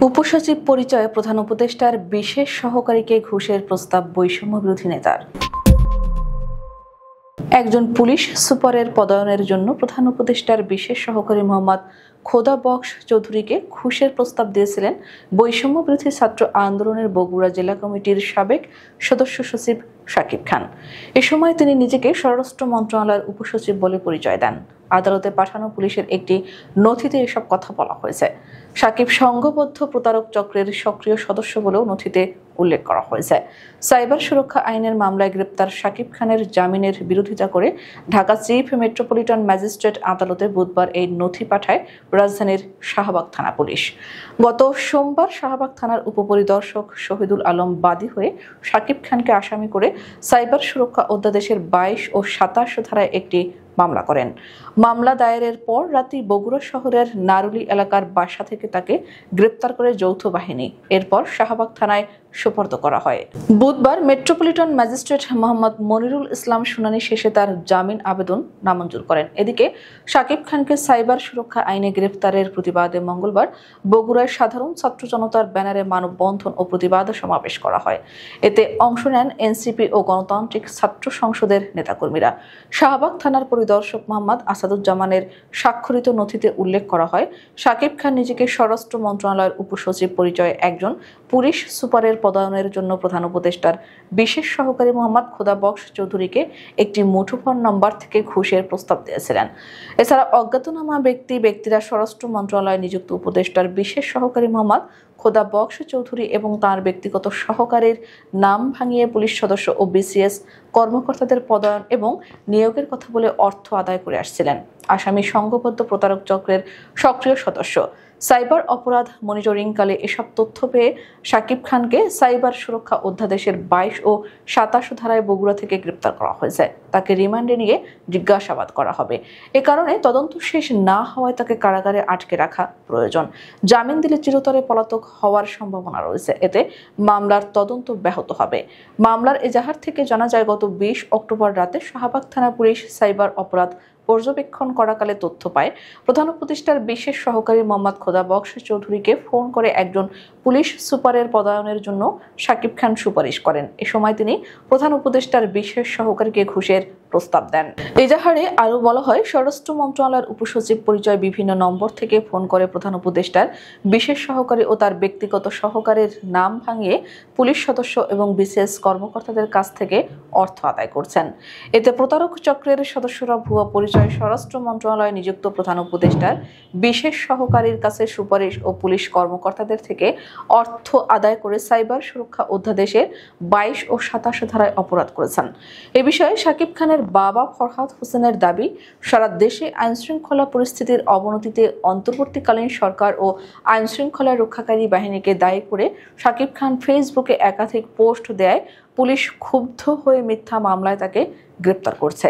উপসচিব পরিচয়ে প্রধান উপদেষ্টার বিশেষ সহকারীকে ঘুষের প্রস্তাব বৈষম্য বিরোধী নেতার। একজন পুলিশ সুপারের পদায়নের জন্য প্রধান উপদেষ্টার বিশেষ সহকারী মোহাম্মদ খোদা বক্স চৌধুরীকে ঘুষের প্রস্তাব দিয়েছিলেন বৈষম্য বিরোধী ছাত্র আন্দোলনের বগুড়া জেলা কমিটির সাবেক সদস্য সচিব শাকিব খান। এ সময় তিনি নিজেকে স্বরাষ্ট্র মন্ত্রণালয়ের উপসচিব বলে পরিচয় দেন। আদালতে পাঠানো পুলিশের একটি নথিতে এসব কথা বলা হয়েছে। শাকিব সংঘবদ্ধ প্রতারক চক্রের সক্রিয় সদস্য বলেও নথিতে উল্লেখ করা হয়েছে। সাইবার সুরক্ষা আইনের মামলায় গ্রেপ্তার শাকিব খানের জামিনের বিরোধিতা করে ঢাকা চিফ মেট্রোপলিটন ম্যাজিস্ট্রেট আদালতে বুধবার এই নথি পাঠায় রাজধানীর শাহবাগ থানা পুলিশ। গত সোমবার শাহবাগ থানার উপপরিদর্শক শহীদুল আলম বাদী হয়ে শাকিব খানকে আসামি করে সাইবার সুরক্ষা অধ্যাদেশের 22 ও 27 ধারায় একটি মামলা করেন। মামলা দায়েরের পর রাতে বগুড়া শহরের নারুলি এলাকার বাসা থেকে তাকে গ্রেপ্তার করে যৌথ বাহিনী এরপর শাহবাগ থানায় সোপর্দ করা হয়। বুধবার মেট্রোপলিটন ম্যাজিস্ট্রেট মোহাম্মদ মনিরুল ইসলাম শুনানি শেষে তার জামিন আবেদন নামঞ্জুর করেন। এদিকে শাকিব খানকে সাইবার সুরক্ষা আইনে গ্রেফতারের প্রতিবাদে মঙ্গলবার বগুড়ায় সাধারণ ছাত্র জনতার ব্যানারে মানববন্ধন ও প্রতিবাদ সমাবেশ করা হয়। এতে অংশ নেন এনসিপি ও গণতান্ত্রিক ছাত্র সংসদের নেতাকর্মীরা। শাহবাগ থানার পরিদর্শক মোহাম্মদ আসাদুজ্জামানের স্বাক্ষরিত নথিতে উল্লেখ করা হয়, শাকিব খান নিজেকে স্বরাষ্ট্র মন্ত্রণালয়ের উপসচিব পরিচয়ে একজন পুলিশ সুপারের পদায়নের জন্য প্রধান উপদেষ্টার বিশেষ সহকারী মোহাম্মদ খোদা বক্স চৌধুরীকে একটি মুঠোফোন নম্বর থেকে ঘুষের প্রস্তাব দিয়েছিলেন। এছাড়া অজ্ঞাতনামা ব্যক্তিরা স্বরাষ্ট্র মন্ত্রণালয়ে নিযুক্ত উপদেষ্টার বিশেষ সহকারী মোহাম্মদ খোদা বক্স চৌধুরী এবং তার ব্যক্তিগত সহকারীর নাম ভাঙিয়ে পুলিশ সদস্য ও বিসিএস কর্মকর্তাদের পদায়ন এবং নিয়োগের কথা বলে অর্থ আদায় করে আসছিলেন। আসামি সংঘবদ্ধ প্রতারক চক্রের সক্রিয় সদস্য। সাইবার অপরাধ মনিটরিংকালে এসব তথ্য পেয়ে শাকিব খানকে সাইবার সুরক্ষা অধ্যাদেশের 22 ও 27 ধারায় বগুড়া থেকে গ্রেপ্তার করা হয়েছে। তাকে রিমান্ডে নিয়ে জিজ্ঞাসাবাদ করা হবে। এ কারণে তদন্ত শেষ না হওয়ায় তাকে কারাগারে আটকে রাখা প্রয়োজন। জামিন দিলে চিরতরে পলাতক হওয়ার সম্ভাবনা রয়েছে। এতে মামলার তদন্ত ব্যাহত হবে। মামলার এজাহার থেকে জানা যায়, গত 20 অক্টোবর রাতে শাহবাগ থানা পুলিশ সাইবার অপরাধ পর্যবেক্ষণ করাকালে তথ্য পায়, প্রধান উপদেষ্টার বিশেষ সহকারী মোহাম্মদ খোদা বক্স চৌধুরীকে ফোন করে একজন পুলিশ সুপারের পদায়নের জন্য শাকিব খান সুপারিশ করেন। এ সময় তিনি প্রধান উপদেষ্টার বিশেষ সহকারীকে ঘুষের প্রস্তাব দেন। এজাহারে আরও বলা হয়, স্বরাষ্ট্র মন্ত্রণালয়ের উপসচিব পরিচয় বিভিন্ন নম্বর থেকে ফোন করে প্রধান উপদেষ্টার বিশেষ সহকারী ও তার ব্যক্তিগত সহকারীর নাম ভাঙিয়ে পুলিশ সদস্য এবং বিসিএস কর্মকর্তাদের কাছ থেকে অর্থ আদায় করছেন। এতে প্রতারক চক্রের সদস্যরা ভুয়া পরিচয় স্বরাষ্ট্র মন্ত্রণালয়ে নিযুক্ত প্রধান উপদেষ্টার বিশেষ সহকারীর কাছে সুপারিশ ও পুলিশ কর্মকর্তাদের থেকে অর্থ আদায় করে সাইবার সুরক্ষা অধ্যাদেশের 22 ও 27 ধারায় অপরাধ করেছেন। এ বিষয়ে শাকিব খানের বাবা ফরহাদ হোসেনের দাবি, সারা দেশে আইনশৃঙ্খলা পরিস্থিতির অবনতিতে অন্তর্বর্তীকালীন সরকার ও আইনশৃঙ্খলা রক্ষাকারী বাহিনীকে দায়ী করে শাকিব খান ফেসবুকে একাধিক পোস্ট দেয় পুলিশ ক্ষুব্ধ হয়ে মিথ্যা মামলায় তাকে গ্রেপ্তার করছে।